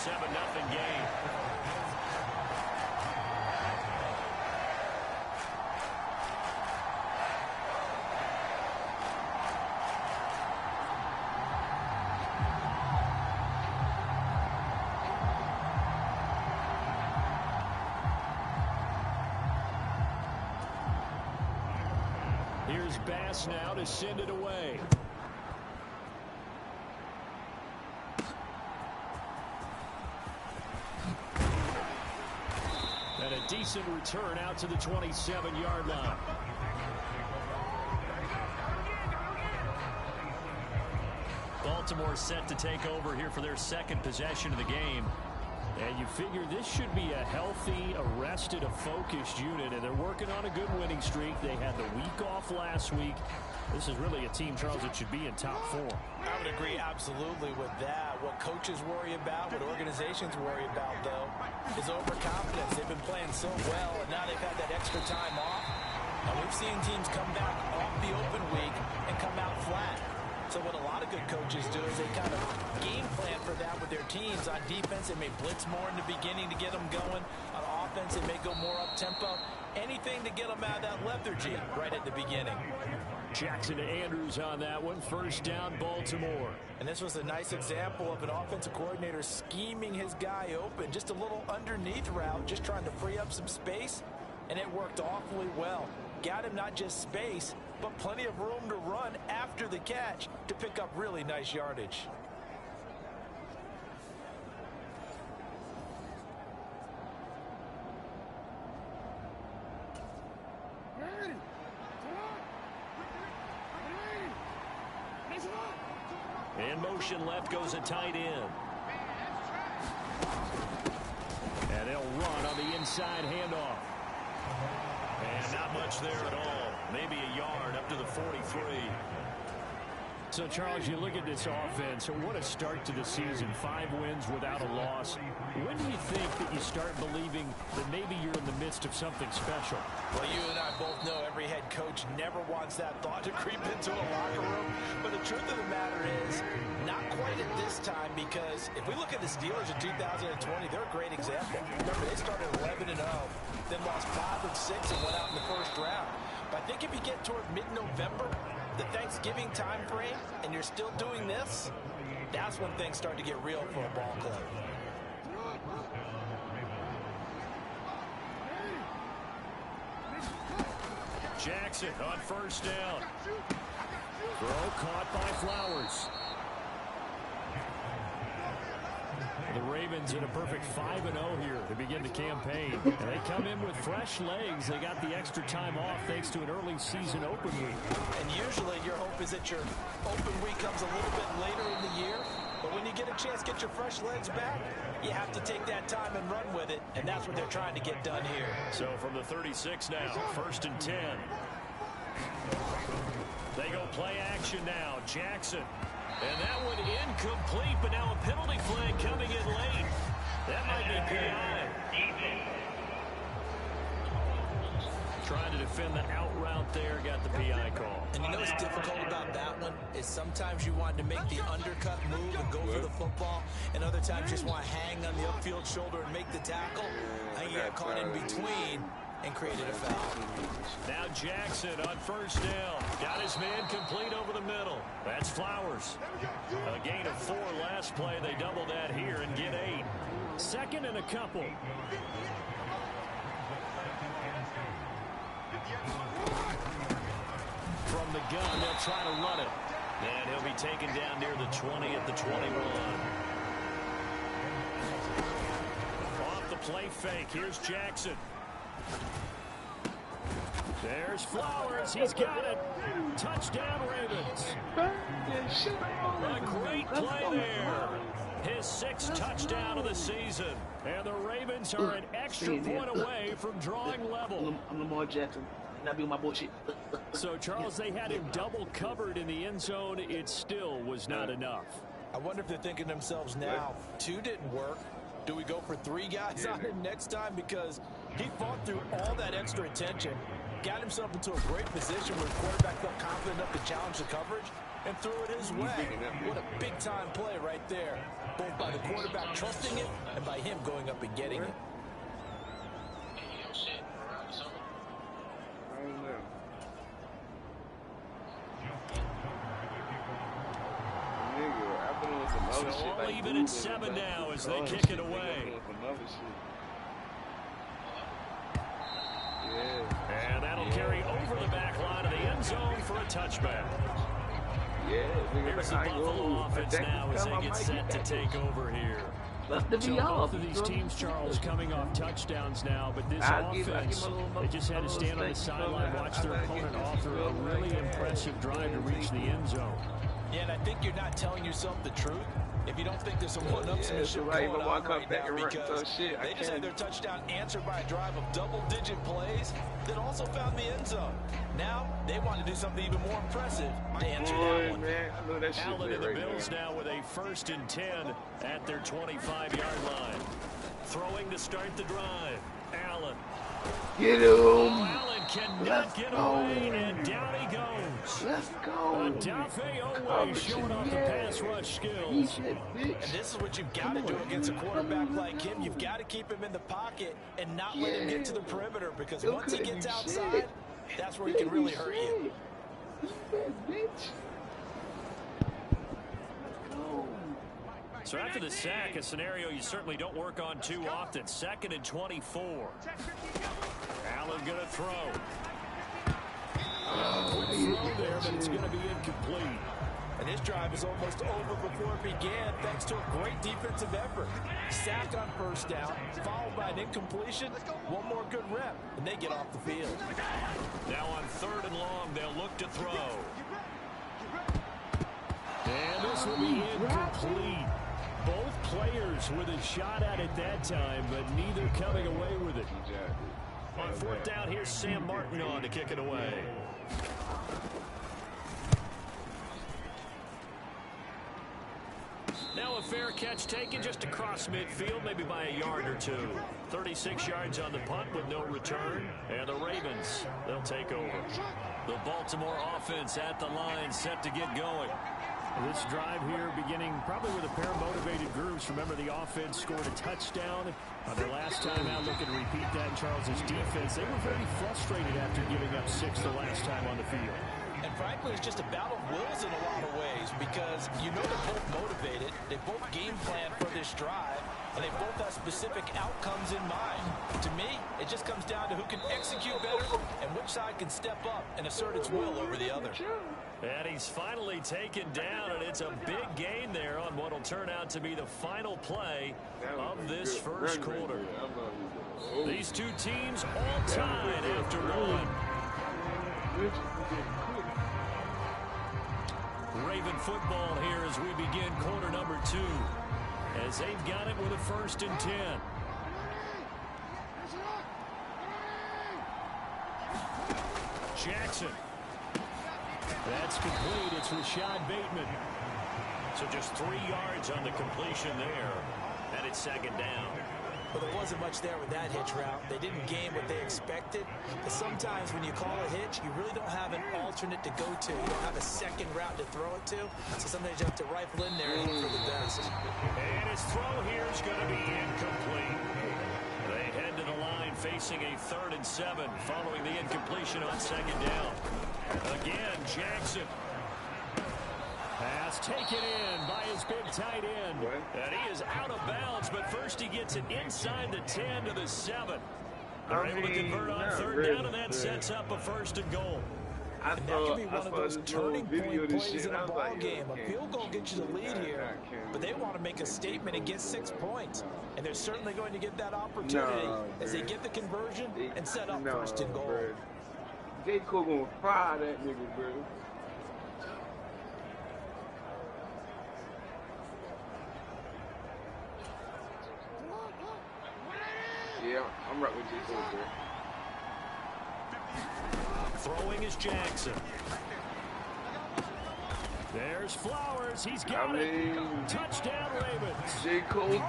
7-0 game. Here's Bass now to send it away. And a decent return out to the 27-yard line. Baltimore set to take over here for their second possession of the game. And you figure this should be a healthy, arrested, a focused unit, and they're working on a good winning streak. They had the week off last week. This is really a team, Charles, that should be in top form. I would agree absolutely with that. What coaches worry about, what organizations worry about, though, is overconfidence. They've been playing so well, and now they've had that extra time off. And we've seen teams come back off the open week and come out flat. So what a lot of good coaches do is they kind of game plan for that with their teams. On defense, they may blitz more in the beginning to get them going. On offense, they may go more up-tempo. Anything to get them out of that lethargy right at the beginning. Jackson to Andrews on that one. First down, Baltimore. And this was a nice example of an offensive coordinator scheming his guy open. Just a little underneath route, just trying to free up some space. And it worked awfully well. Got him not just space, but plenty of room to run after the catch to pick up really nice yardage. In motion left goes a tight end. And they'll run on the inside handoff. And not much there at all. Maybe a yard up to the 43. So, Charles, you look at this offense. What a start to the season. 5 wins without a loss. When do you think that you start believing that maybe you're in the midst of something special? Well, you and I both know every head coach never wants that thought to creep into a locker room. But the truth of the matter is, not quite at this time, because if we look at the Steelers in 2020, they're a great example. Remember, they started 11-0, then lost 5 of 6 and went out in the first round. But I think if you get toward mid-November, the Thanksgiving time frame, and you're still doing this, that's when things start to get real for a ball club. Jackson on first down. Throw caught by Flowers. The Ravens in a perfect 5-0 here to begin the campaign. And they come in with fresh legs. They got the extra time off thanks to an early season open week. And usually your hope is that your open week comes a little bit later in the year. But when you get a chance to get your fresh legs back, you have to take that time and run with it. And that's what they're trying to get done here. So from the 36 now, 1st and 10. They go play action now. Jackson. And that one incomplete, but now a penalty flag coming in late. That might be PI. Trying to defend the out route there, got the PI call. And you know what's difficult about that one is sometimes you want to make the undercut move and go for the football, and other times you just want to hang on the upfield shoulder and make the tackle. I think you got caught in between and created a foul. Now Jackson on first down. Got his man complete over the middle. That's Flowers. A gain of 4 last play. They double that here and get 8. 2nd and a couple. From the gun, they'll try to run it. And he'll be taken down near the 20 at the 21. Off the play fake. Here's Jackson. There's Flowers. He's got it. Touchdown, Ravens. A great play there. His 6th touchdown of the season. And the Ravens are an extra point away from drawing level. I'm Lamar Jackson. Not being my bullshit. So, Charles, they had him double covered in the end zone. It still was not enough. I wonder if they're thinking to themselves now, 2 didn't work. Do we go for 3 guys on him next time? Because he fought through all that extra attention, got himself into a great position where the quarterback felt confident enough to challenge the coverage, and threw it his way. What a big-time play right there, both by the quarterback trusting it and by him going up and getting it. So all even at 7 now as they kick it away. And that'll carry over the back line of the end zone for a touchback. Here's the Buffalo offense now as they get set to take over here. So both of these teams, Charles, coming off touchdowns now, but this offense, they just had to stand on the sideline, watch their opponent offer a really impressive drive to reach the end zone. Yeah, and I think you're not telling yourself the truth if you don't think there's some one-upsmanship going on right now, because they just had their touchdown answered by a drive of double-digit plays that also found the end zone. Now, they want to do something even more impressive to answer that one. Allen and the Bills now with a 1st and 10 at their 25-yard line. Throwing to start the drive. Allen. Get him! Allen cannot get away, and down he goes. Let's go! Odafe Oweh showing off the pass rush skills. And this is what you've got to do against a quarterback like him. You've got to keep him in the pocket and not let him get to the perimeter, because once he gets outside, that's where he can really hurt you. So after the sack, a scenario you certainly don't work on too often. 2nd and 24. Allen going to throw. Throw there, but it's going to be incomplete. And this drive is almost over before it began, thanks to a great defensive effort. Sack on 1st down, followed by an incompletion. One more good rep, and they get off the field. Now on 3rd and long, they'll look to throw. And this will be incomplete. Both players with a shot at it that time, but neither coming away with it. On 4th down, here's Sam Martin on to kick it away. Now a fair catch taken just across midfield, maybe by a yard or two. 36 yards on the punt with no return. And the Ravens, they'll take over. The Baltimore offense at the line, set to get going. This drive here beginning probably with a pair of motivated groups. Remember, the offense scored a touchdown on their last time out. Looking to repeat that in Charles's defense. They were very frustrated after giving up 6 the last time on the field. And frankly, it's just a battle of wills in a lot of ways, because you know they're both motivated. They both game plan for this drive, and they both have specific outcomes in mind. To me, it just comes down to who can execute better and which side can step up and assert its will over the other. And he's finally taken down, and it's a big gain there on what will turn out to be the final play of this first quarter. These two teams all tied after one. Raven football here as we begin quarter number 2, as they've got it with a 1st and 10. Jackson. That's complete. It's Rashad Bateman. So just 3 yards on the completion there. And it's 2nd down. Well, there wasn't much there with that hitch route. They didn't gain what they expected. But sometimes when you call a hitch, you really don't have an alternate to go to. You don't have a second route to throw it to. So sometimes you have to rifle in there and hope for the best. And his throw here is going to be incomplete. They head to the line facing a 3rd and 7 following the incompletion on 2nd down. Again, Jackson. Pass taken in by his big tight end. And he is out of bounds, but first he gets it inside the 10 to the 7. They're able to convert on 3rd down, and that sets up a 1st and goal. And that could be one of those turning point plays in a ball game. A field goal gets you the lead here, but they want to make a statement and get 6 points. And they're certainly going to get that opportunity as they get the conversion and set up 1st and goal. J. Cole gonna fire that nigga, bro. Yeah, I'm right with J. Cole, bro. Throwing is Jackson. There's Flowers. He's got it. Touchdown, Ravens. J. Cole.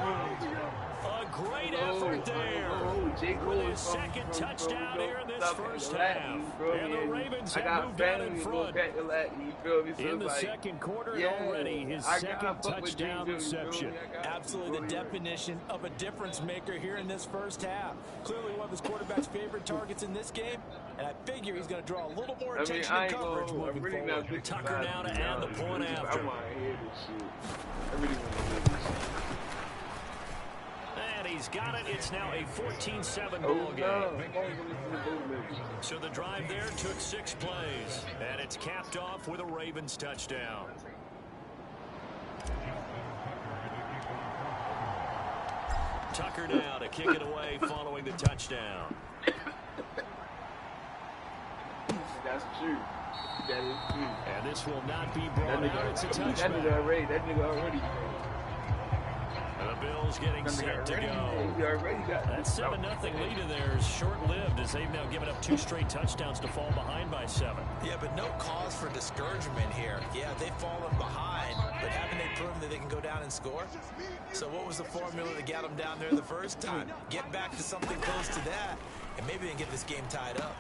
A great effort there. With his second touchdown here in this first half. And the Ravens have moved out in front. In the second quarter already, his second touchdown reception. Absolutely the definition of a difference maker here in this first half. Clearly one of his quarterback's favorite targets in this game, and I figure he's going to draw a little more attention to coverage moving forward. Tucker now to add the point after. I want to hear this shit. I really want to hear this shit. And he's got it. It's now a 14-7 ball game. So the drive there took 6 plays. And it's capped off with a Ravens touchdown. Tucker now to kick it away following the touchdown. That's true. That is true. And this will not be brought out. It's a touchback. That nigga already. The Bills getting set to go. That 7-0 lead of theirs is short-lived as they've now given up 2 straight touchdowns to fall behind by 7. Yeah, but no cause for discouragement here. Yeah, they've fallen behind, but haven't they proven that they can go down and score? So what was the formula that got them down there the first time? Get back to something close to that, and maybe they can get this game tied up.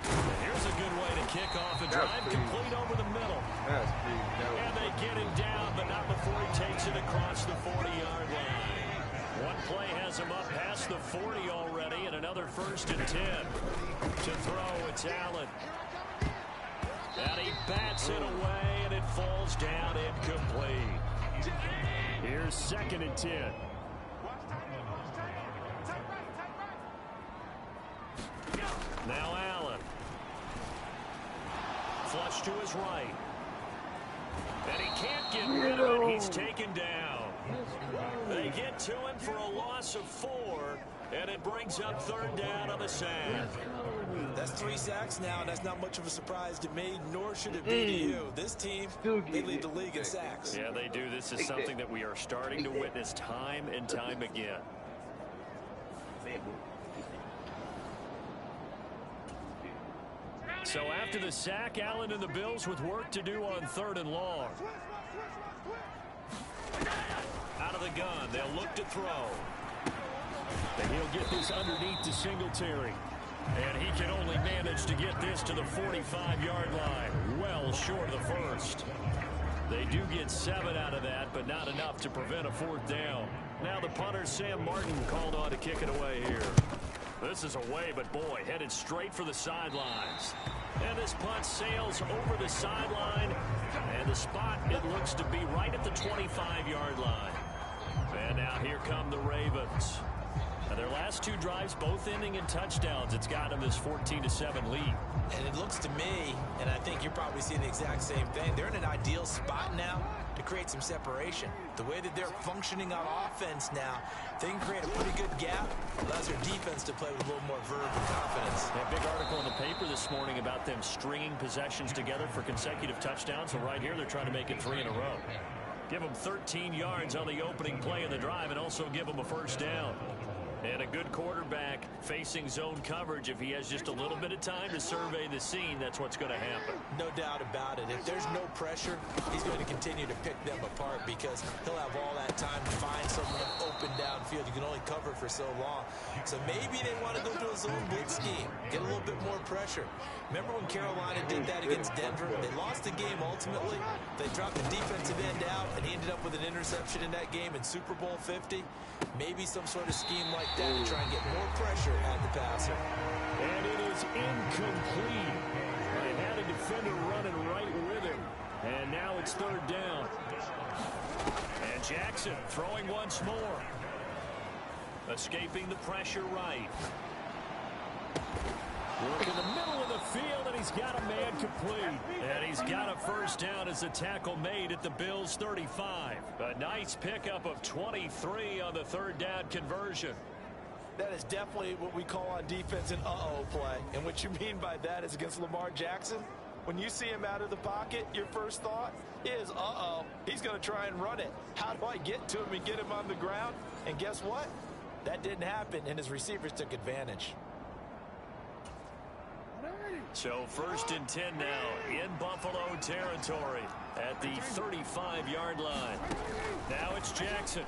And here's a good way to kick off a drive complete over the middle. And they get him down, but not before he takes it across the 40-yard line. One play has him up past the 40 already, and another 1st and 10. To throw, it's Allen. And he bats it away, and it falls down incomplete. Here's 2nd and 10. Now Allen. Flush to his right. And he can't get rid of it. He's taken down. They get to him for a loss of 4, and it brings up 3rd down on the sack. That's 3 sacks now, and that's not much of a surprise to me, nor should it be to you. This team, they lead the league in sacks. Yeah, they do. This is something that we are starting to witness time and time again. So after the sack, Allen and the Bills with work to do on 3rd and long. Out of the gun, they'll look to throw. And he'll get this underneath to Singletary. And he can only manage to get this to the 45-yard line. Well short of the 1st. They do get 7 out of that, but not enough to prevent a 4th down. Now the punter, Sam Martin, called on to kick it away here. This is away, but boy, headed straight for the sidelines. And this punt sails over the sideline. And the spot, it looks to be right at the 25-yard line. And now here come the Ravens. Now their last 2 drives, both ending in touchdowns. It's got them this 14-7 lead. And it looks to me, and I think you're probably seeing the exact same thing, they're in an ideal spot now to create some separation. The way that they're functioning on offense now, they can create a pretty good gap. Allows their defense to play with a little more verve and confidence. A big article in the paper this morning about them stringing possessions together for consecutive touchdowns. And right here, they're trying to make it 3 in a row. Give them 13 yards on the opening play of the drive and also give them a 1st down. And a good quarterback facing zone coverage. If he has just a little bit of time to survey the scene, that's what's going to happen. No doubt about it. If there's no pressure, he's going to continue to pick them apart because he'll have all that time to find someone open downfield. You can only cover for so long. So maybe they want to go to a zone blitz scheme, get a little bit more pressure. Remember when Carolina did that against Denver? They lost the game ultimately. They dropped the defensive end out, and he ended up with an interception in that game in Super Bowl 50. Maybe some sort of scheme like that to try and get more pressure at the passer. And it is incomplete. They had a defender running right with him. And now it's 3rd down. And Jackson throwing once more. Escaping the pressure right. Work in the middle of the field, and he's got a man complete. And he's got a 1st down as the tackle made at the Bills' 35. A nice pickup of 23 on the 3rd down conversion. That is definitely what we call on defense an uh-oh play. And what you mean by that is against Lamar Jackson, when you see him out of the pocket, your first thought is, uh-oh, he's going to try and run it. How do I get to him and get him on the ground? And guess what? That didn't happen, and his receivers took advantage. So 1st and 10 now in Buffalo territory at the 35-yard line. Now it's Jackson.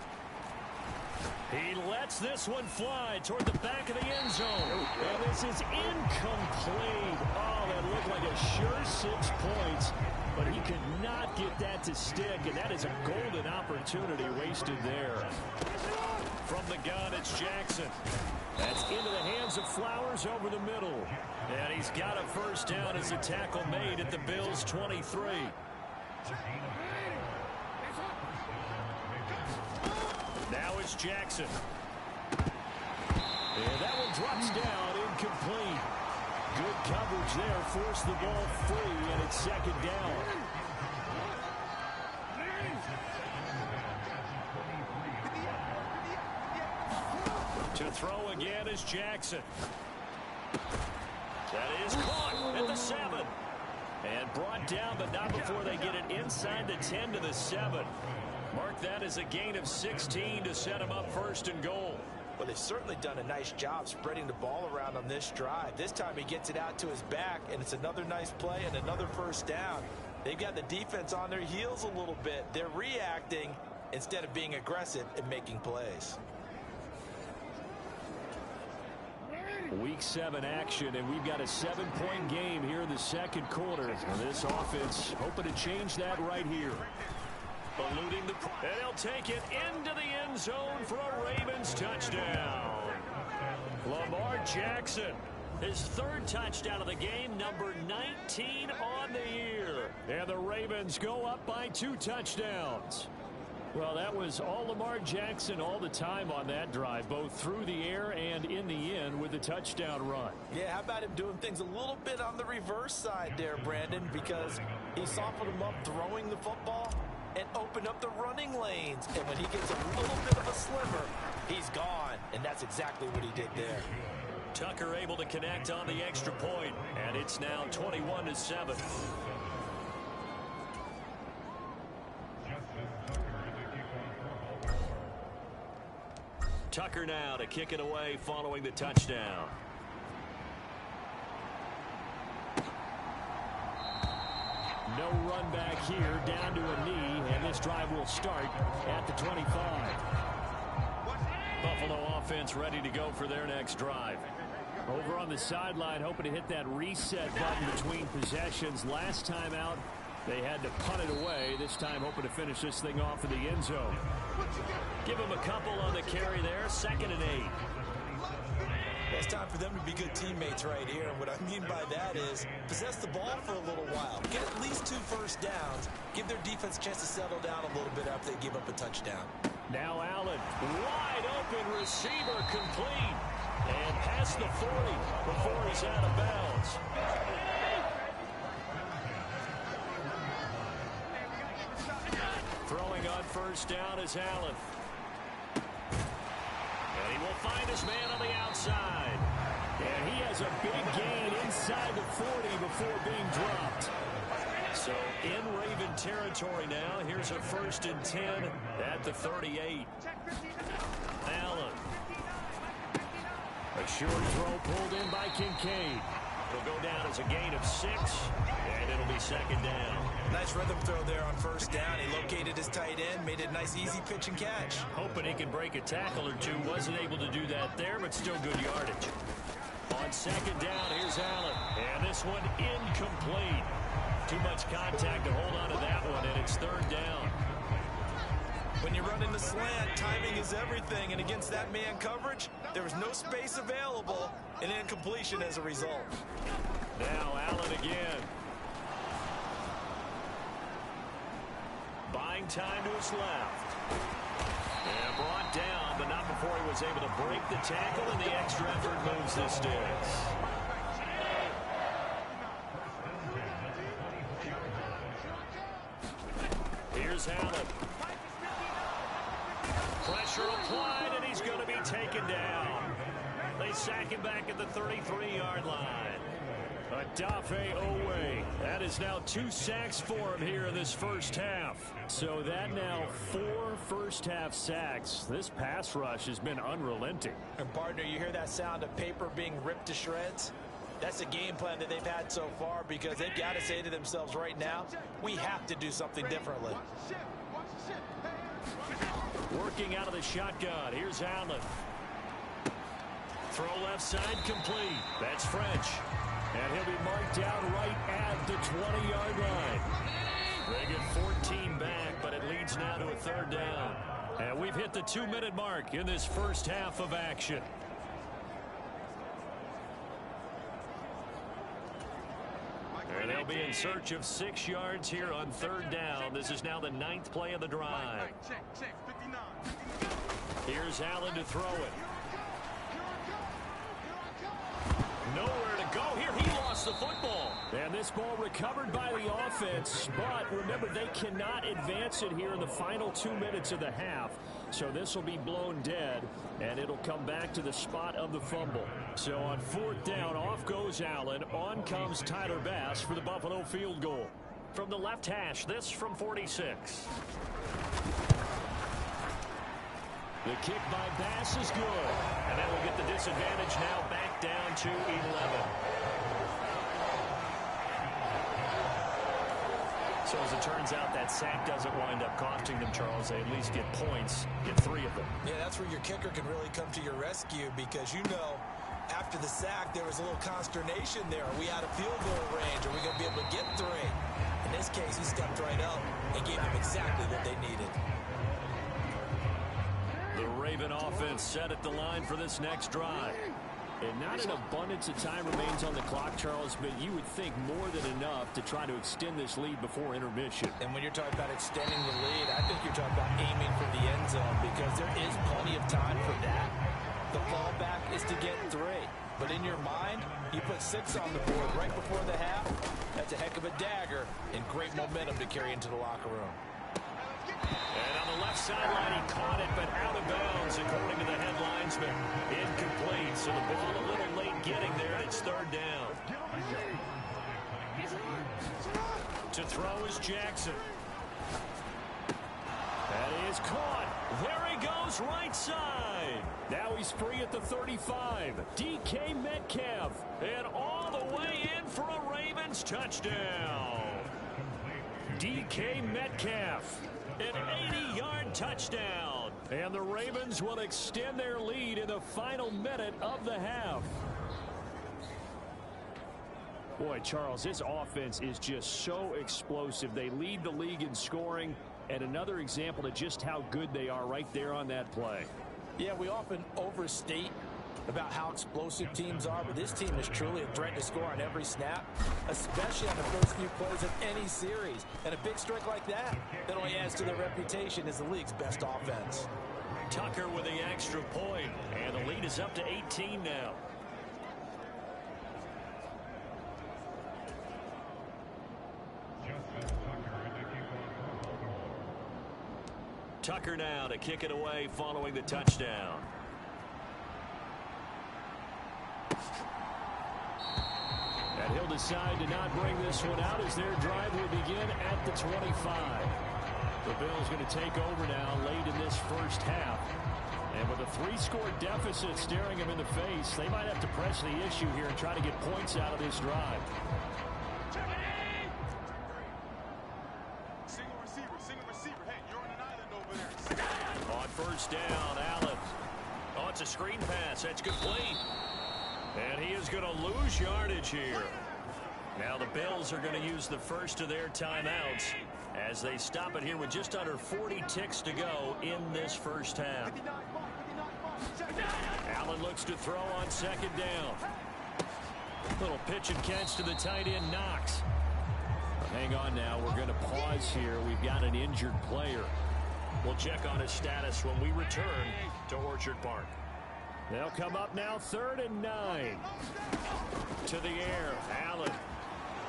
He lets this one fly toward the back of the end zone. And this is incomplete. Oh, that looked like a sure 6 points. But he could not get that to stick. And that is a golden opportunity wasted there. From the gun, it's Jackson. That's into the hands of Flowers over the middle. And he's got a first down as the tackle made at the Bills' 23. Now it's Jackson. And that one drops down, incomplete. Good coverage there, forced the ball free, and it's 2nd down. To throw again is Jackson. That is caught at the 7. And brought down, but not before they get it inside the 10 to the 7. Mark that as a gain of 16 to set him up 1st and goal. Well, they've certainly done a nice job spreading the ball around on this drive. This time he gets it out to his back, and it's another nice play and another first down. They've got the defense on their heels a little bit. They're reacting instead of being aggressive and making plays. Week 7 action, and we've got a 7-point game here in the 2nd quarter. This offense hoping to change that right here. Eluding the... And he'll take it into the end zone for a Ravens touchdown. Lamar Jackson, his 3rd touchdown of the game, number 19 on the year. And the Ravens go up by 2 touchdowns. Well, that was all Lamar Jackson all the time on that drive, both through the air and in the end with the touchdown run. Yeah, how about him doing things a little bit on the reverse side there, Brandon, because he softened him up throwing the football and opened up the running lanes. And when he gets a little bit of a sliver, he's gone. And that's exactly what he did there. Tucker able to connect on the extra point, and it's now 21-7. Tucker now to kick it away following the touchdown. No run back here, down to a knee, and this drive will start at the 25. Buffalo offense ready to go for their next drive. Over on the sideline, hoping to hit that reset button between possessions. Last time out, they had to punt it away. This time hoping to finish this thing off in the end zone. Give him a couple on the carry there. 2nd and 8. It's time for them to be good teammates right here. And what I mean by that is possess the ball for a little while. Get at least 2 first downs. Give their defense a chance to settle down a little bit after they give up a touchdown. Now Allen, wide open receiver, complete. And past the 40 before he's out of bounds. Throwing on first down is Allen. And he will find his man on the outside. And he has a big gain inside the 40 before being dropped. So in Raven territory now. Here's a 1st and 10 at the 38. Allen. A short throw pulled in by Kincaid. It'll go down as a gain of 6, and it'll be 2nd down. Nice rhythm throw there on first down. He located his tight end, made it a nice easy pitch and catch. Hoping he can break a tackle or two. Wasn't able to do that there, but still good yardage. On 2nd down, here's Allen. And this one incomplete. Too much contact to hold on to that one, and it's 3rd down. When you run in the slant, timing is everything. And against that man coverage, there was no space available, and incompletion as a result. Now Allen again. Buying time to his left. And brought down, but not before he was able to break the tackle, and the extra effort moves the sticks. Here's Allen. Pressure applied, and he's going to be taken down. They sack him back at the 33-yard line. Odafe Oweh. That is now 2 sacks for him here in this first half. So that now 4 first-half sacks. This pass rush has been unrelenting. And partner, you hear that sound of paper being ripped to shreds? That's the game plan that they've had so far, because they've got to say to themselves right now, we have to do something differently. Working out of the shotgun. Here's Allen. Throw left side complete. That's French. And he'll be marked out right at the 20-yard line. They get 14 back, but it leads now to a third down. And we've hit the 2-minute mark in this first half of action. And they'll be in search of 6 yards here on third down. This is now the 9th play of the drive. Here's Allen to throw it. Nowhere to go here. He lost the football. And this ball recovered by the offense. But remember, they cannot advance it here in the final 2 minutes of the half. So this will be blown dead, and it'll come back to the spot of the fumble. So on fourth down, off goes Allen. On comes Tyler Bass for the Buffalo field goal. From the left hash, this from 46. The kick by Bass is good. And that will get the disadvantage now back down to 11. So as it turns out, that sack doesn't wind up costing them, Charles. They at least get points, get 3 of them. Yeah, that's where your kicker can really come to your rescue, because you know after the sack there was a little consternation there. Are we out of field goal range? Are we going to be able to get 3? In this case, he stepped right up and gave them exactly what they needed. The Raven offense set at the line for this next drive. And not an abundance of time remains on the clock, Charles, but you would think more than enough to try to extend this lead before intermission. And when you're talking about extending the lead, I think you're talking about aiming for the end zone, because there is plenty of time for that. The fallback is to get 3. But in your mind, you put 6 on the board right before the half. That's a heck of a dagger and great momentum to carry into the locker room. And on the left sideline, he caught it, but out of bounds, according to the head linesman. Incomplete, so the ball a little late getting there, and it's third down. To throw is Jackson. And he is caught. There he goes, right side. Now he's free at the 35. DK Metcalf. And all the way in for a Ravens touchdown. DK Metcalf. An 80-yard touchdown. And the Ravens will extend their lead in the final minute of the half. Boy, Charles, this offense is just so explosive. They lead the league in scoring, and another example of just how good they are right there on that play. Yeah, we often overstate about how explosive teams are, but this team is truly a threat to score on every snap, especially on the first few plays of any series. And a big strike like that only adds to their reputation as the league's best offense. Tucker with the extra point, and the lead is up to 18 now. Tucker now to kick it away following the touchdown. And he'll decide to not bring this one out as their drive will begin at the 25. The Bills going to take over now late in this first half. And with a 3-score deficit staring them in the face, they might have to press the issue here and try to get points out of this drive. Single receiver. Hey, you're on an island over there. On first down, Allen. Oh, it's a screen pass. That's complete. And he is going to lose yardage here. Now the Bills are going to use the first of their timeouts as they stop it here with just under 40 ticks to go in this first half. Allen looks to throw on second down. Little pitch and catch to the tight end, Knox. Hang on now. We're going to pause here. We've got an injured player. We'll check on his status when we return to Orchard Park. They'll come up now, 3rd and 9. To the air, Allen.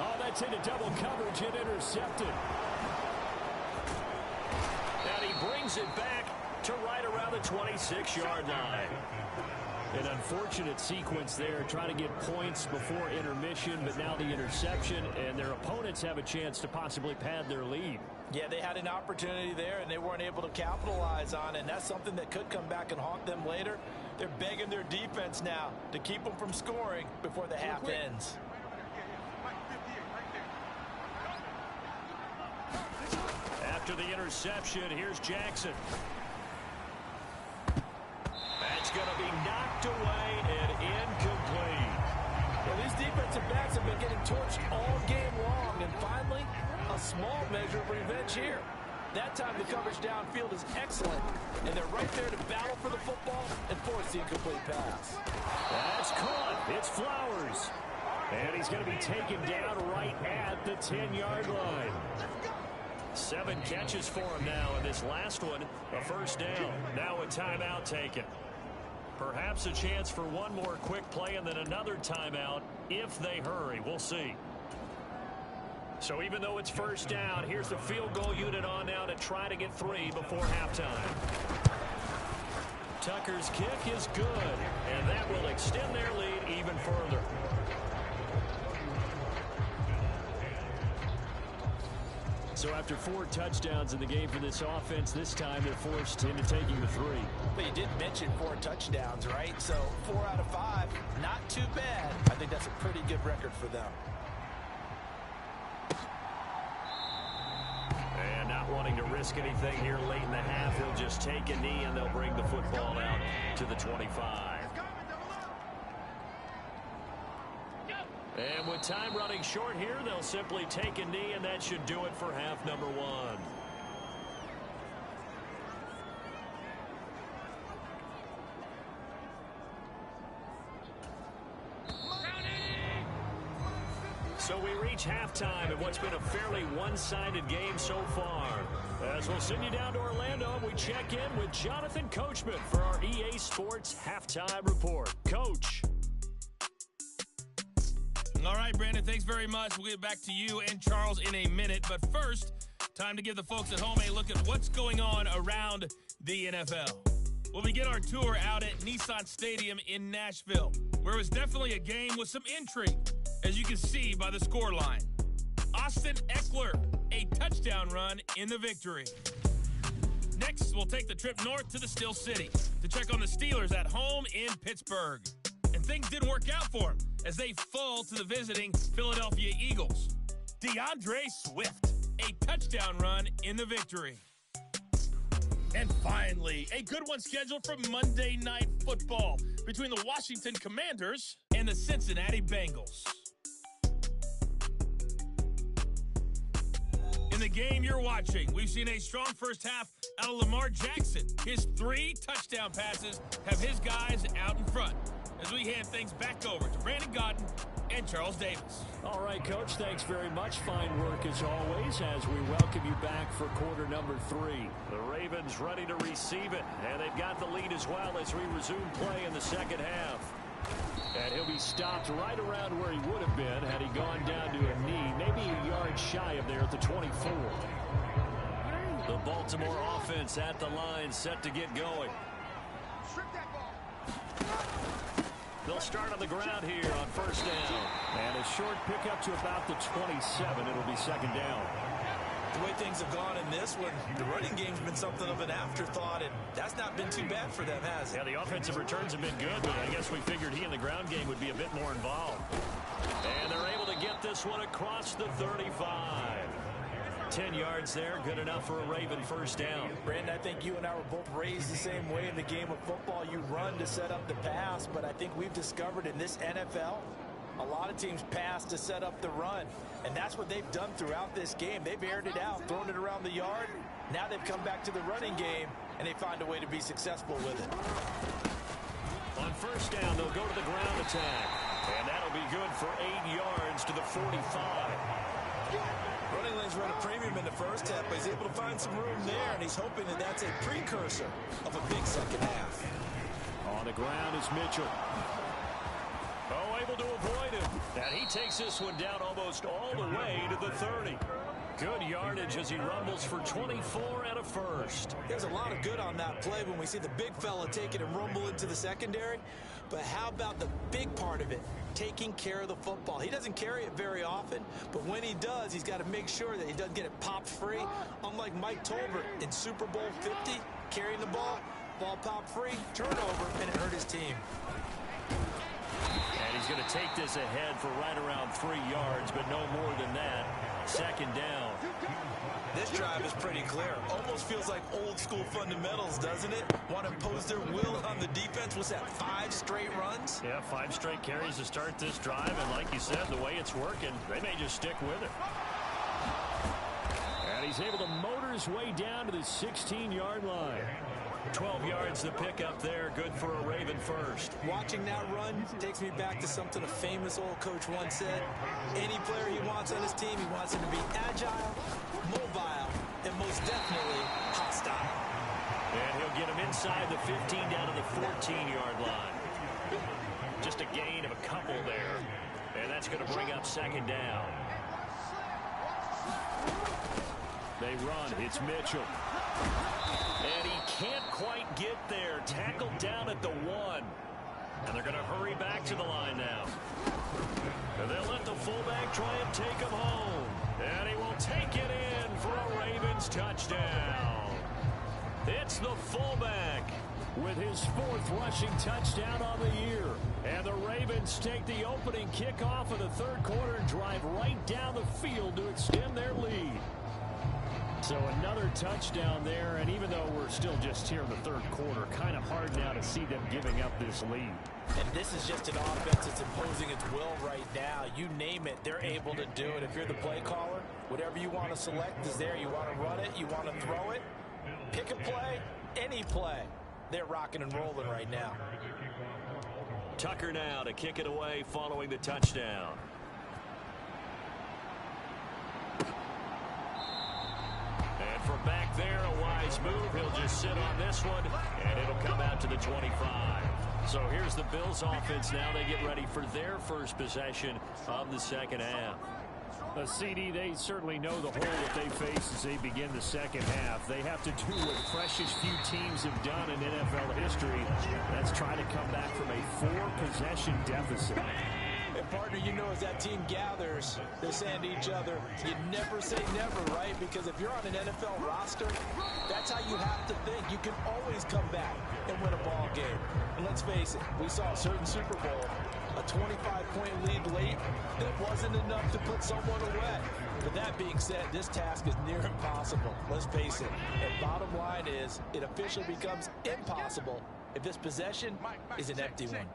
Oh, that's into double coverage and intercepted. And he brings it back to right around the 26-yard line. An unfortunate sequence there, trying to get points before intermission, but now the interception, and their opponents have a chance to possibly pad their lead. Yeah, they had an opportunity there, and they weren't able to capitalize on it, and that's something that could come back and haunt them later. They're begging their defense now to keep them from scoring before the half ends. After the interception, here's Jackson. That's going to be knocked away and incomplete. Well, these defensive backs have been getting torched all game long, and finally, a small measure of revenge here. That time the coverage downfield is excellent, and they're right there to battle for the football and force the incomplete pass. That's caught. It's Flowers. And he's going to be taken down right at the 10-yard line. 7 catches for him now, and this last one, a first down. Now a timeout taken. Perhaps a chance for one more quick play and then another timeout if they hurry. We'll see. So even though it's first down, here's the field goal unit on now to try to get 3 before halftime. Tucker's kick is good, and that will extend their lead even further. So after 4 touchdowns in the game for this offense, this time they're forced into taking the 3. But you did mention 4 touchdowns, right? So 4 out of 5, not too bad. I think that's a pretty good record for them. And not wanting to risk anything here late in the half, he'll just take a knee and they'll bring the football out to the 25. And with time running short here, they'll simply take a knee, and that should do it for half number 1. So we reach halftime in what's been a fairly one-sided game so far. As we'll send you down to Orlando, we check in with Jonathan Coachman for our EA Sports Halftime Report. Coach. All right, Brandon, thanks very much. We'll get back to you and Charles in a minute. But first, time to give the folks at home a look at what's going on around the NFL. We'll begin our tour out at Nissan Stadium in Nashville, where it was definitely a game with some intrigue, as you can see by the scoreline. Austin Eckler, a touchdown run in the victory. Next, we'll take the trip north to the Steel City to check on the Steelers at home in Pittsburgh. And things didn't work out for them as they fall to the visiting Philadelphia Eagles. DeAndre Swift, a touchdown run in the victory. And finally, a good one scheduled for Monday Night Football between the Washington Commanders and the Cincinnati Bengals. In the game you're watching, we've seen a strong first half out of Lamar Jackson. His 3 touchdown passes have his guys out in front. As we hand things back over to Brandon Gaudin and Charles Davis. All right, Coach, thanks very much. Fine work as always as we welcome you back for quarter number 3. The Ravens ready to receive it, and they've got the lead as well as we resume play in the second half. And he'll be stopped right around where he would have been had he gone down to a knee, maybe a yard shy of there at the 24. The Baltimore offense at the line, set to get going. They'll start on the ground here on first down. And a short pickup to about the 27. It'll be second down. The way things have gone in this one, the running game's been something of an afterthought, and that's not been too bad for them, has it? Yeah, the offensive returns have been good, but I guess we figured he in the ground game would be a bit more involved. And they're able to get this one across the 35. 10 yards there, good enough for a Raven first down. Brandon, I think you and I were both raised the same way in the game of football. You run to set up the pass, but I think we've discovered in this NFL, a lot of teams pass to set up the run. And that's what they've done throughout this game. They've aired it out, thrown it around the yard. Now they've come back to the running game, and they find a way to be successful with it. On first down, they'll go to the ground attack. And that'll be good for 8 yards to the 45. Running lanes run a premium in the first half, but he's able to find some room there, and he's hoping that that's a precursor of a big second half. On the ground is Mitchell. Oh, able to avoid him. And he takes this one down almost all the way to the 30. Good yardage as he rumbles for 24 and a first. There's a lot of good on that play when we see the big fella take it and rumble into the secondary. But how about the big part of it, taking care of the football? He doesn't carry it very often, but when he does, he's got to make sure that he doesn't get it popped free. Unlike Mike Tolbert in Super Bowl 50, carrying the ball popped free, turnover, and it hurt his team. And he's going to take this ahead for right around 3 yards, but no more than that. Second down. This drive is pretty clear. Almost feels like old school fundamentals, doesn't it? Want to impose their will on the defense. What's that, 5 straight runs? Yeah, 5 straight carries to start this drive, and like you said, the way it's working, they may just stick with it. And he's able to motor his way down to the 16-yard line. 12 yards to pick up there. Good for a Raven first. Watching that run takes me back to something a famous old coach once said. Any player he wants on his team, he wants him to be agile, mobile, and most definitely hostile. And he'll get him inside the 15 down to the 14-yard line. Just a gain of a couple there. And that's going to bring up second down. They run. It's Mitchell. And he can't quite get there. Tackled down at the 1. And they're going to hurry back to the line now. And they'll let the fullback try and take him home. And he will take it in for a Ravens touchdown. It's the fullback with his 4th rushing touchdown on the year. And the Ravens take the opening kickoff of the 3rd quarter and drive right down the field to extend their lead. So another touchdown there, and even though we're still just here in the 3rd quarter, kind of hard now to see them giving up this lead. And this is just an offense that's imposing its will right now. You name it, they're able to do it. If you're the play caller, whatever you want to select is there. You want to run it, you want to throw it, pick a play, any play. They're rocking and rolling right now. Tucker now to kick it away following the touchdown. And from back there, a wise move. He'll just sit on this one, and it'll come out to the 25. So here's the Bills offense now. They get ready for their first possession of the second half. CD, they certainly know the hole that they face as they begin the second half. They have to do what precious few teams have done in NFL history. That's try to come back from a 4-possession deficit. And partner, you know, as that team gathers, they're saying to each other, you never say never, right? Because if you're on an NFL roster, that's how you have to think. You can always come back and win a ball game. And let's face it, we saw a certain Super Bowl, a 25-point lead late, that wasn't enough to put someone away. But that being said, this task is near impossible. Let's face it. And bottom line is, it officially becomes impossible if this possession is an empty one.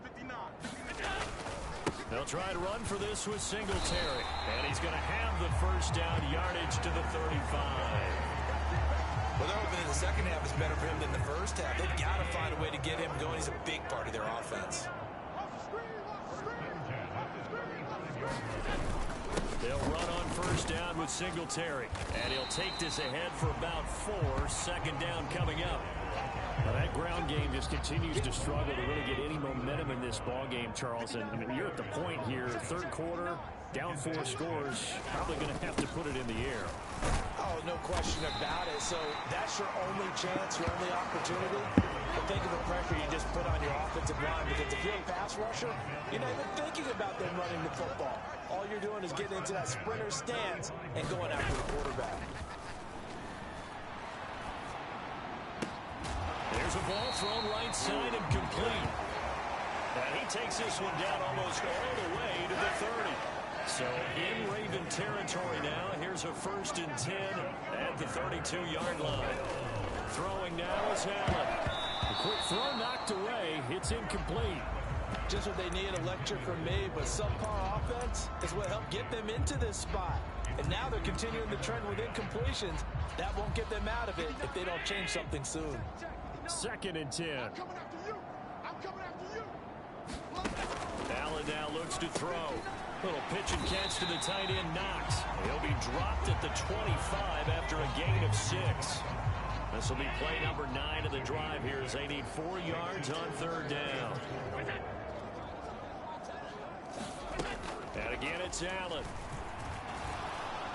They'll try to run for this with Singletary. And he's going to have the first down yardage to the 35. Well, they're hoping that the second half is better for him than the first half. They've got to find a way to get him going. He's a big part of their offense. They'll run on first down with Singletary. And he'll take this ahead for about 4. Second down coming up. Now that ground game just continues to struggle to really get any momentum in this ball game, Charles. And I mean, you're at the point here, 3rd quarter, down 4 scores, probably going to have to put it in the air. Oh, no question about it. So that's your only chance, your only opportunity. But think of the pressure you just put on your offensive line, because if you're a pass rusher, you're not even thinking about them running the football. All you're doing is getting into that sprinter stance and going after the quarterback. There's a ball thrown right side and complete. And he takes this one down almost all the way to the 30. So in Raven territory now. Here's a 1st and 10 at the 32-yard line. Throwing now is Allen. The quick throw knocked away. It's incomplete. Just what they need, a lecture from me, but subpar offense is what helped get them into this spot. And now they're continuing the trend with incompletions. That won't get them out of it if they don't change something soon. 2nd and 10. Allen now looks to throw. Little pitch and catch to the tight end, Knox. He'll be dropped at the 25 after a gain of 6. This will be play number 9 of the drive here as they need 4 yards on 3rd down. And again, it's Allen.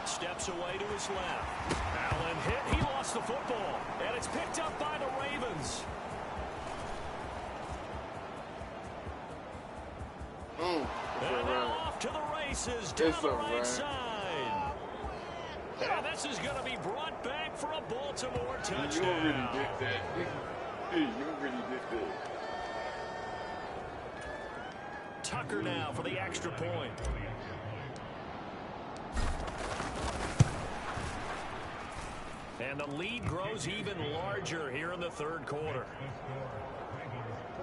steps away to his left. Allen hit. He lost the football. And it's picked up by the Ravens. And now off to the races down the right side. And this is going to be brought back for a Baltimore touchdown. You already did that. Hey, you already did that. Tucker now for the extra point. And the lead grows even larger here in the third quarter.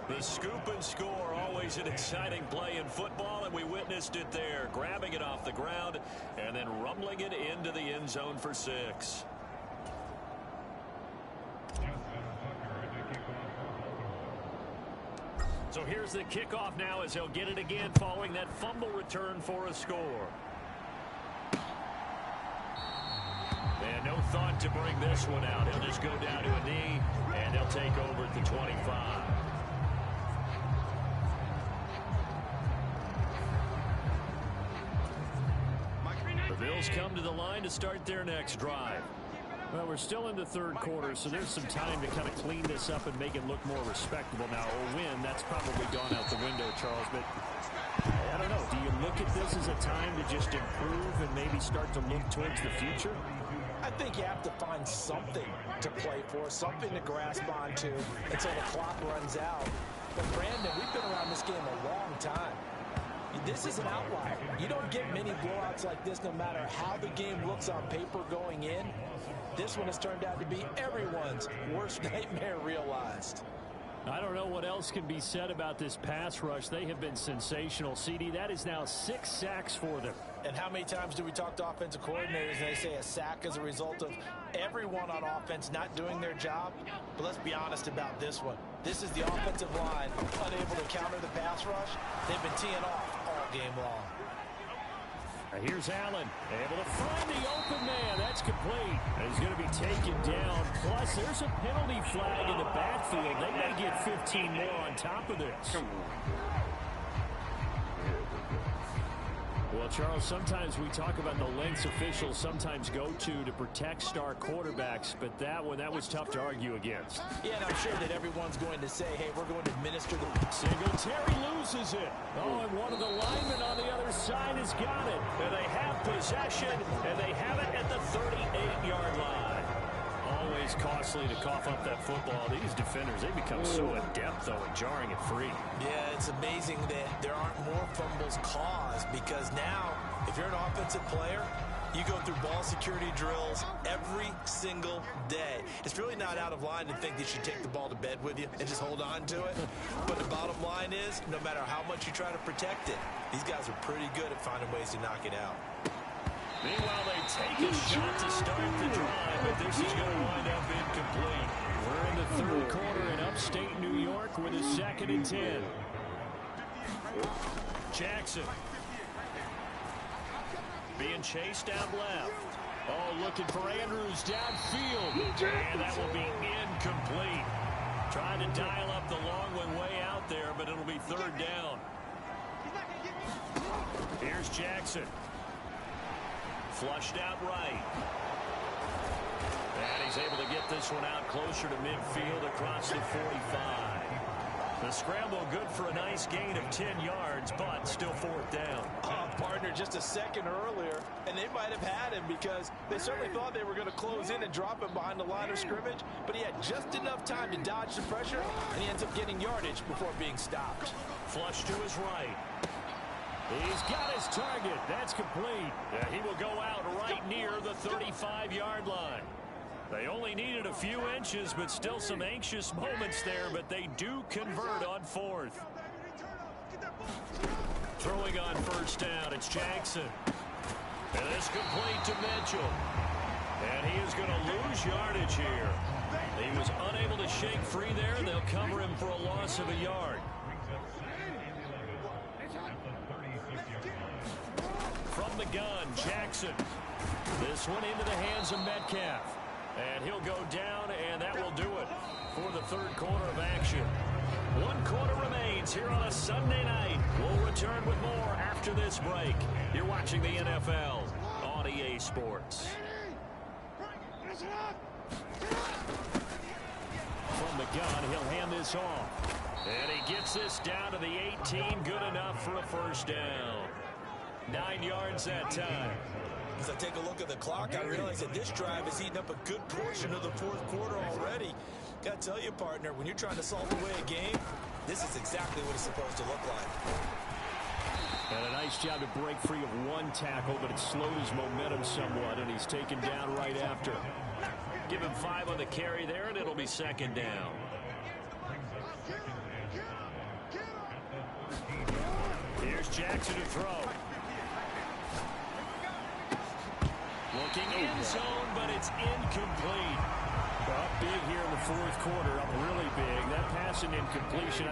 The scoop and score, always an exciting play in football, and we witnessed it there, grabbing it off the ground and then rumbling it into the end zone for 6. So here's the kickoff now as he'll get it again following that fumble return for a score. And no thought to bring this one out. He'll just go down to a knee, and they'll take over at the 25. The Bills come to the line to start their next drive. Well, we're still in the third quarter, so there's some time to kind of clean this up and make it look more respectable. Now, a win, that's probably gone out the window, Charles, but I don't know. Do you look at this as a time to just improve and maybe start to look towards the future? I think you have to find something to play for, something to grasp onto until the clock runs out. But, Brandon, we've been around this game a long time. This is an outlier. You don't get many blowouts like this no matter how the game looks on paper going in. This one has turned out to be everyone's worst nightmare realized. I don't know what else can be said about this pass rush. They have been sensational. CD, that is now 6 sacks for them. And how many times do we talk to offensive coordinators and they say a sack is a result of everyone on offense not doing their job? But let's be honest about this one. This is the offensive line unable to counter the pass rush. They've been teeing off all game long. Here's Allen, able to find the open man. That's complete. He's going to be taken down. Plus, there's a penalty flag in the backfield. They may get 15 more on top of this. Come on. Well, Charles, sometimes we talk about the lengths officials sometimes go to protect star quarterbacks, but that was tough to argue against. Yeah, and I'm sure that everyone's going to say, hey, we're going to administer the... Singletary loses it. Oh, and one of the linemen on the other side has got it. And they have possession, and they have it at the 38-yard line. Always costly to cough up that football. These defenders, they become so adept, though, at jarring it free. Yeah, it's amazing that there aren't more fumbles caused because now, if you're an offensive player, you go through ball security drills every single day. It's really not out of line to think that you should take the ball to bed with you and just hold on to it. But the bottom line is, no matter how much you try to protect it, these guys are pretty good at finding ways to knock it out. Meanwhile, they take a shot to start the drive, but this is going to wind up incomplete. We're in the third quarter in upstate New York with a 2nd and 10. Jackson. Being chased out left. Oh, looking for Andrews downfield. And that will be incomplete. Trying to dial up the long one way out there, but it'll be 3rd down. Here's Jackson. Flushed out right. And he's able to get this one out closer to midfield across the 45. The scramble good for a nice gain of 10 yards, but still 4th down. Partner just a second earlier, and they might have had him because they certainly thought they were going to close in and drop him behind the line of scrimmage, but he had just enough time to dodge the pressure, and he ends up getting yardage before being stopped. Flush to his right. He's got his target. That's complete. He will go out right near the 35-yard line. They only needed a few inches, but still some anxious moments there, but they do convert on 4th. Throwing on 1st down, it's Jackson. And it's complete to Mitchell. And he is going to lose yardage here. He was unable to shake free there, and they'll cover him for a loss of a yard. From the gun, Jackson. This one into the hands of Metcalf. And he'll go down, and that will do it for the third quarter of action. 1 quarter remains here on a Sunday night. We'll return with more after this break. You're watching the NFL on on EA Sports. From the gun, he'll hand this off. And he gets this down to the 18. Good enough for a first down. 9 yards that time. As I take a look at the clock, I realize that this drive has eaten up a good portion of the fourth quarter already. Got to tell you, partner, when you're trying to salt away a game, this is exactly what it's supposed to look like. And a nice job to break free of one tackle, but it slowed his momentum somewhat, and he's taken down right after. Give him 5 on the carry there, and it'll be second down. Here's Jackson to throw. Looking in zone, but it's incomplete. Up big here in the fourth quarter, up really big. That pass and incompletion.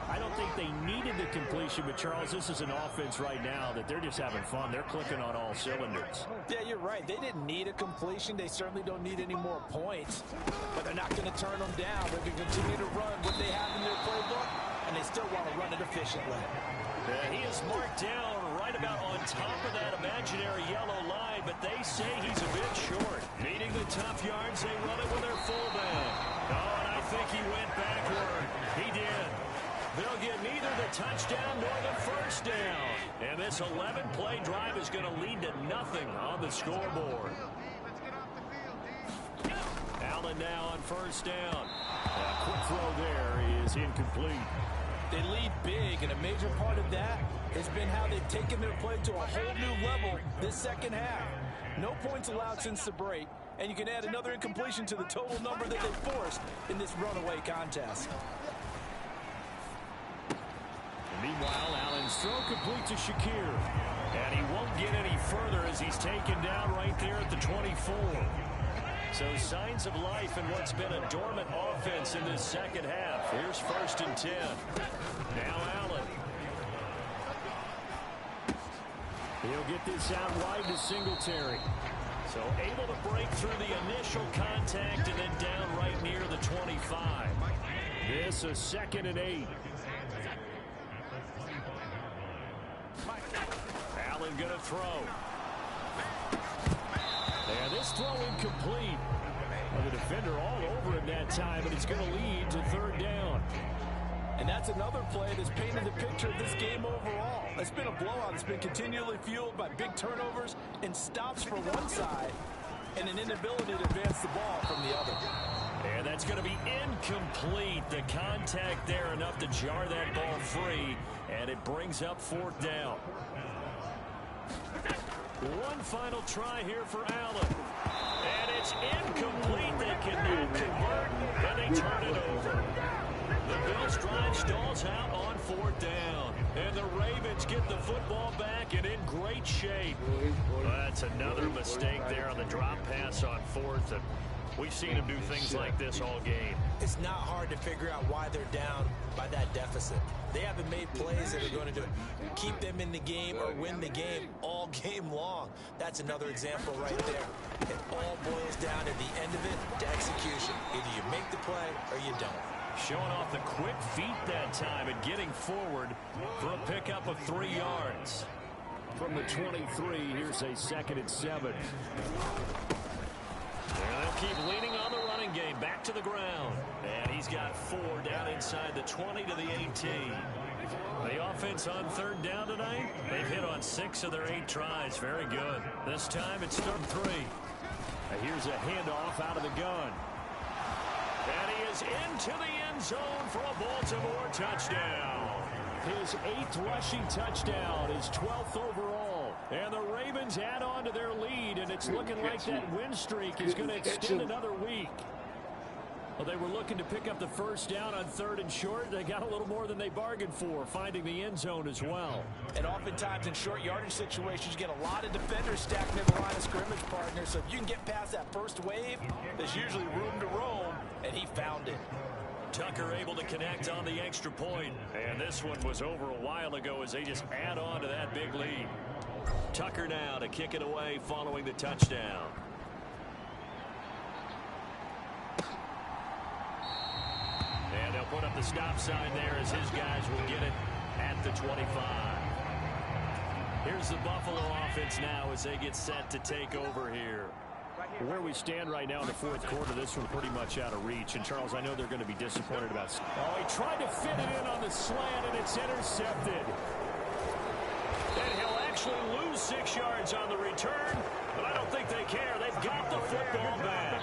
I don't think they needed the completion, but Charles, this is an offense right now that they're just having fun. They're clicking on all cylinders. Yeah, you're right. They didn't need a completion. They certainly don't need any more points, but they're not going to turn them down. They're going to continue to run what they have in their playbook, and they still want to run it efficiently. He is marked down right about on top of that imaginary yellow line, but they say he's a bit short. Needing the tough yards, they run it with their fullback. Oh, and I think he went backward. He did. They'll get neither the touchdown nor the first down. And this 11-play drive is going to lead to nothing on the scoreboard. Allen now on first down. A quick throw there is incomplete. They lead big, and a major part of that has been how they've taken their play to a whole new level this second half. No points allowed since the break, and you can add another incompletion to the total number that they forced in this runaway contest. And meanwhile, Allen's throw complete to Shakir. And he won't get any further as he's taken down right there at the 24. So signs of life in what's been a dormant offense in this second half. Here's 1st and 10. Now Allen. He'll get this out wide to Singletary. So able to break through the initial contact and then down right near the 25. This is 2nd and 8. Allen going to throw. And this throw incomplete. Well, the defender all over him that time, but it's going to lead to 3rd down. And that's another play that's painted the picture of this game overall. It's been a blowout. It's been continually fueled by big turnovers and stops for one side and an inability to advance the ball from the other. And that's going to be incomplete. The contact there enough to jar that ball free, and it brings up 4th down. One final try here for Allen. And it's incomplete. They cannot convert, and they turn it over. The Bills drive stalls out on 4th down. And the Ravens get the football back and in great shape. That's another mistake there on the drop pass on 4th. And we've seen him do things like this all game. It's not hard to figure out why they're down by that deficit. They haven't made plays that are going to keep them in the game or win the game all game long. That's another example right there. It all boils down at the end of it to execution. Either you make the play or you don't. Showing off the quick feet that time and getting forward for a pickup of 3 yards. From the 23, here's a 2nd and 7. And they'll keep leaning on the running game. Back to the ground. And he's got 4 down inside the 20 to the 18. The offense on 3rd down tonight, they've hit on 6 of their 8 tries. Very good. This time it's 3rd and 3. Here's a handoff out of the gun. And he is into the end zone for a Baltimore touchdown. His 8th rushing touchdown, his 12th overall. And the Ravens add on to their lead, and it's looking like that win streak is going to extend another week. Well, they were looking to pick up the first down on 3rd and short. They got a little more than they bargained for, finding the end zone as well. And oftentimes in short yardage situations, you get a lot of defenders stacked near the line of scrimmage, partner. So if you can get past that first wave, there's usually room to roam, and he found it. Tucker able to connect on the extra point. And this one was over a while ago as they just add on to that big lead. Tucker now to kick it away following the touchdown. And they'll put up the stop sign there as his guys will get it at the 25. Here's the Buffalo offense now as they get set to take over here. Where we stand right now in the fourth quarter, this one pretty much out of reach. And, Charles, I know they're going to be disappointed about it. Oh, he tried to fit it in on the slant, and it's intercepted. And he'll actually lose 6 yards on the return, but I don't think they care. They've got the football back.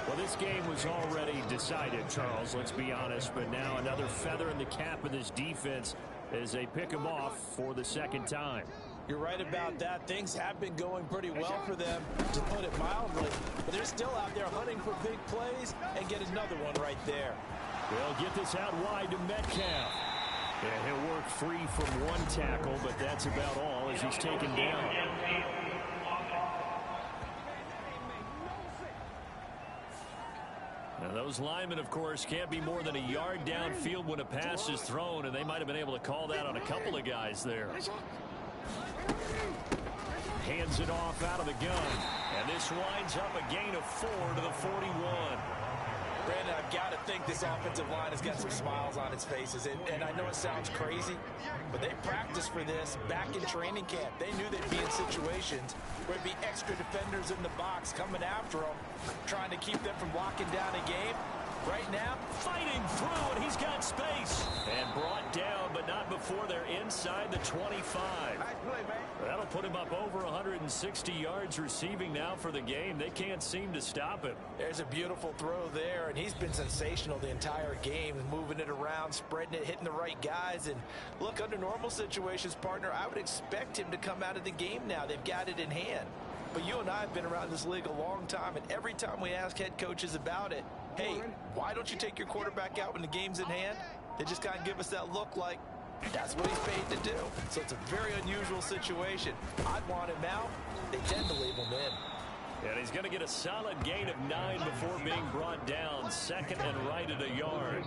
Well, this game was already decided, Charles, let's be honest. But now another feather in the cap of this defense as they pick them off for the second time. You're right about that. Things have been going pretty well for them, to put it mildly. But they're still out there hunting for big plays and get another one right there. They'll get this out wide to Metcalf. Yeah, he'll work free from one tackle, but that's about all as he's taken down. Now, those linemen, of course, can't be more than a yard downfield when a pass is thrown, and they might have been able to call that on a couple of guys there. Hands it off out of the gun. And this winds up a gain of 4 to the 41. Brandon, I've got to think this offensive line has got some smiles on its faces. And I know it sounds crazy, but they practiced for this back in training camp. They knew they'd be in situations where it'd be extra defenders in the box coming after them, trying to keep them from locking down a game. Right now, fighting through, and he's got space. And brought down, but not before they're inside the 25. Nice play, man. That'll put him up over 160 yards receiving now for the game. They can't seem to stop him. there's a beautiful throw there, and he's been sensational the entire game, moving it around, spreading it, hitting the right guys. And look, under normal situations, partner, I would expect him to come out of the game now. They've got it in hand. But you and I have been around this league a long time, and every time we ask head coaches about it, hey, why don't you take your quarterback out when the game's in hand? They just kind of give us that look like that's what he's paid to do. So it's a very unusual situation. I'd want him out. They tend to leave him in. And he's going to get a solid gain of 9 before being brought down. Second and right at a yard.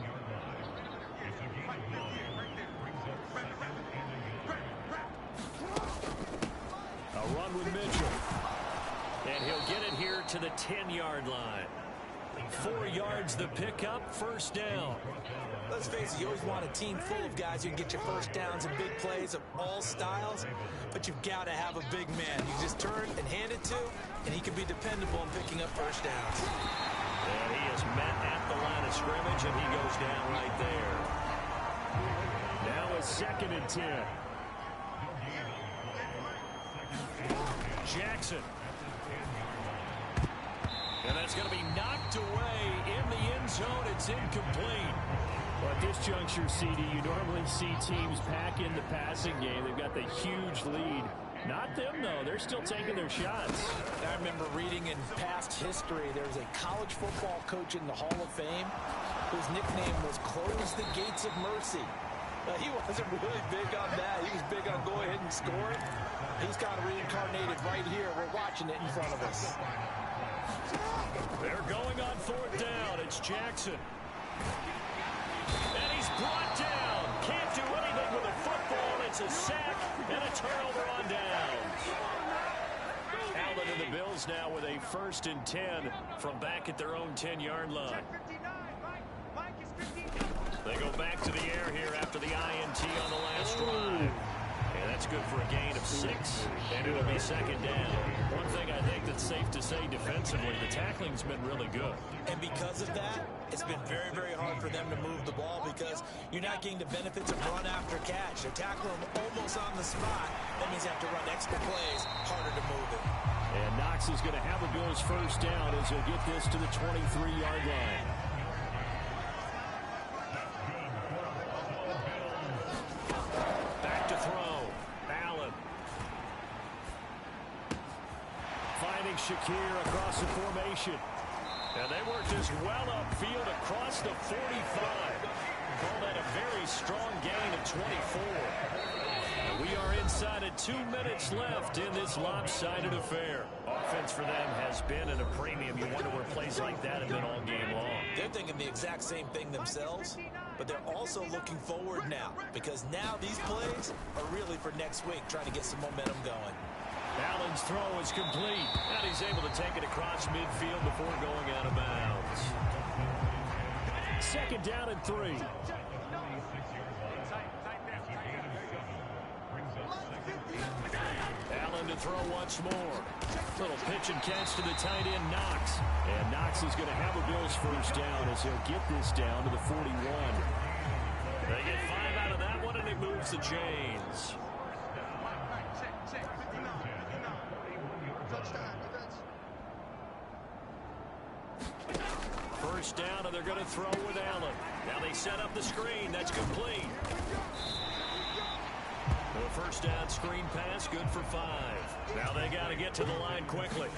A run with Mitchell. And he'll get it here to the 10-yard line. 4 yards the pickup, first down. Let's face it, you always want a team full of guys who can get you first downs and big plays of all styles, but you've got to have a big man you just turn and hand it to, and he can be dependable in picking up first downs. And he is met at the line of scrimmage, and he goes down right there. Now a 2nd and 10. Jackson. And that's going to be knocked away in the end zone. It's incomplete. Well, at this juncture, CD, you normally see teams pack in the passing game. They've got the huge lead. Not them, though. They're still taking their shots. I remember reading in past history, there was a college football coach in the Hall of Fame whose nickname was Close the Gates of Mercy. He wasn't really big on that. He was big on go ahead and score it. He's kind of reincarnated right here. We're watching it in front of us. They're going on 4th down. It's Jackson. And he's brought down. Can't do anything with a football. It's a sack and a turnover on downs. Allen and the Bills now with a 1st and 10 from back at their own 10-yard line. They go back to the air here after the INT on the last drive. And that's good for a gain of 6, and it'll be 2nd down. One thing I think that's safe to say defensively, the tackling's been really good. And because of that, it's been very, very hard for them to move the ball because you're not getting the benefits of run after catch. They're tackling them almost on the spot. That means you have to run extra plays, harder to move it. And Knox is going to have the Bills 1st down as he'll get this to the 23-yard line. Back to throw. Allen. Finding Shakir across the formation. And they work this well upfield across the 45. Call that a very strong gain of 24. And we are inside of 2 minutes left in this lopsided affair. Offense for them has been at a premium. You wonder where plays like that have been all game long. They're thinking the exact same thing themselves, but they're also looking forward now because now these plays are really for next week, trying to get some momentum going. Allen's throw is complete, and he's able to take it across midfield before going out of bounds. 2nd down and 3. Allen to throw once more. Little pitch and catch to the tight end, Knox. And Knox is going to have a Bills first down as he'll get this down to the 41. They get 5 out of that one, and it moves the chains. First down, and they're going to throw with Allen. Now they set up the screen. That's complete. The first down screen pass, good for 5. Now they got to get to the line quickly.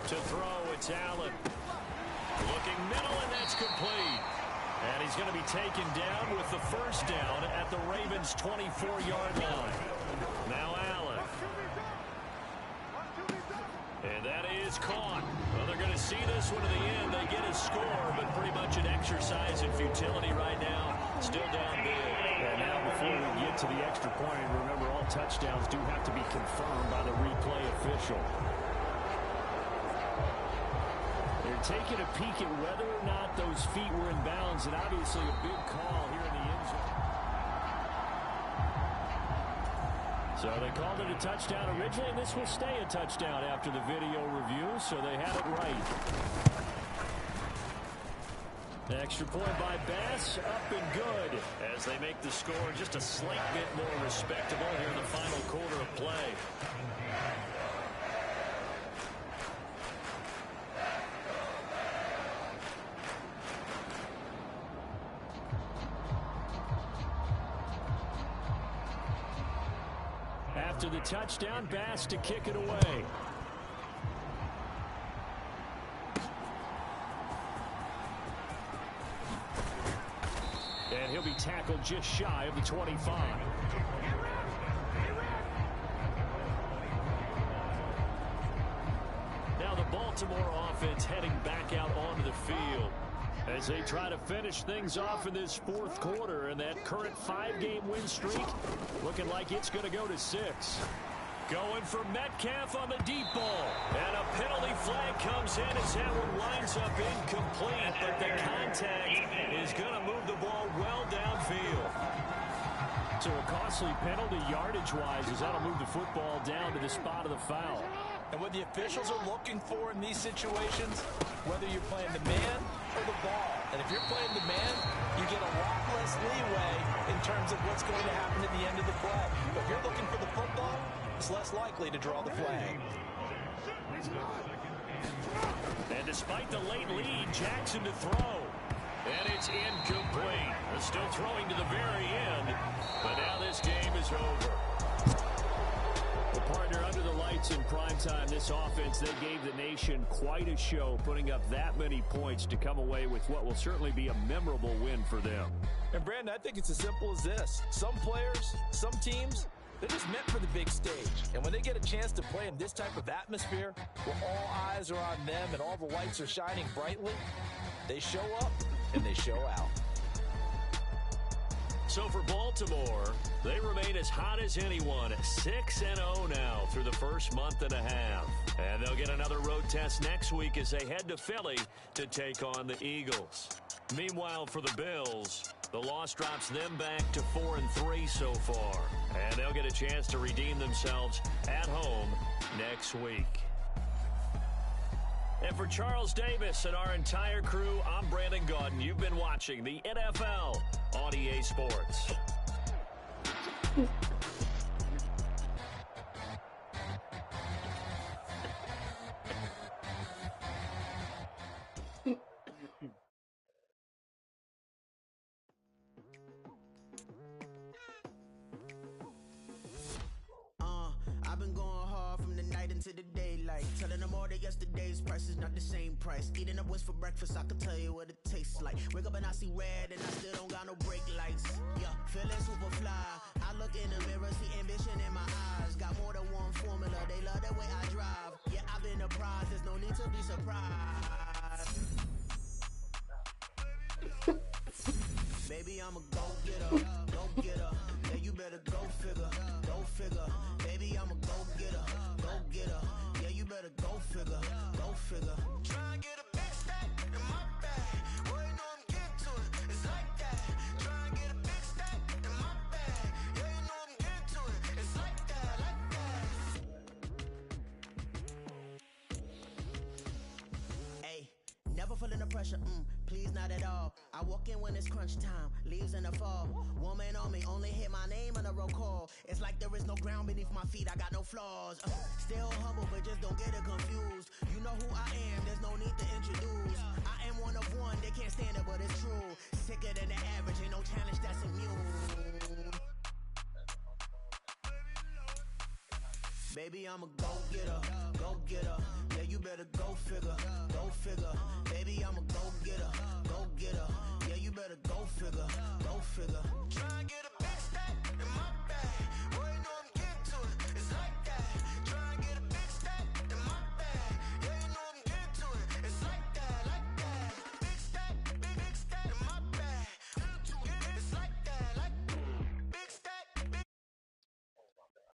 To throw, it's Allen. Looking middle, and that's complete. And he's going to be taken down with the first down at the Ravens' 24-yard line. Now Allen. And that is caught. Well, they're going to see this one to the end. They get a score, but pretty much an exercise in futility right now. Still down big. And now before we get to the extra point, remember all touchdowns do have to be confirmed by the replay official. They're taking a peek at whether or not those feet were in bounds, and obviously a big call here in the end zone. So they called it a touchdown originally, and this will stay a touchdown after the video review, so they had it right. The extra point by Bass, up and good, as they make the score just a slight bit more respectable here in the final quarter of play. After the touchdown, Bass to kick it away. And he'll be tackled just shy of the 25. Now the Baltimore offense heading back out onto the field as they try to finish things off in this fourth quarter, and that current 5-game win streak looking like it's going to go to 6. Going for Metcalf on the deep ball. And a penalty flag comes in as that one winds up incomplete, but the contact is going to move the ball well downfield. So a costly penalty yardage-wise as that'll move the football down to the spot of the foul. And what the officials are looking for in these situations, whether you're playing the man or the ball. And if you're playing the man, you get a lot less leeway in terms of what's going to happen at the end of the play. But if you're looking for the football, it's less likely to draw the flag. And despite the late lead, Jackson to throw. And it's incomplete. They're still throwing to the very end. But now this game is over. The partner under the lights in primetime, this offense, they gave the nation quite a show, putting up that many points to come away with what will certainly be a memorable win for them. And Brandon, I think it's as simple as this. Some players, some teams, they're just meant for the big stage. And when they get a chance to play in this type of atmosphere, where all eyes are on them and all the lights are shining brightly, they show up and they show out. So for Baltimore, they remain as hot as anyone, 6-0 now through the first month and a half. And they'll get another road test next week as they head to Philly to take on the Eagles. Meanwhile, for the Bills, the loss drops them back to 4-3 so far. And they'll get a chance to redeem themselves at home next week. And for Charles Davis and our entire crew, I'm Brandon Gaudin. You've been watching the NFL on EA Sports. I've been going hard from the night into the daylight, telling them all that yesterday's price is not the same price. Eating up what's for breakfast, I can tell you what it tastes like. Wake up and I see red and I still don't got no brake lights. Yeah, feeling super fly. I look in the mirror, see ambition in my eyes. Got more than one formula, they love the way I drive. Yeah, I've been a prize, there's no need to be surprised. Baby, I'm a go-getter, go-getter. Yeah, you better go figure, go figure. Baby, I'm a go-getter, go-getter. Yeah, you better go figure, go figure. Try and get a big stack in my bag. Boy, you know I'm getting to it, it's like that. Try and get a big stack in my bag. Yeah, you know I'm getting to it, it's like that, like that. pressure, please not at all. I walk in when it's crunch time, leaves in the fall. Woman on me, only hit my name on a roll call. It's like there is no ground beneath my feet, I got no flaws. Still humble, but just don't get it confused. You know who I am, there's no need to introduce. I am one of one, they can't stand it, but it's true. Sicker than the average, ain't no challenge that's immune. Baby, I'm a go-getter, go-getter. Yeah, you better go figure, go figure. Baby, I'm a go-getter, go-getter.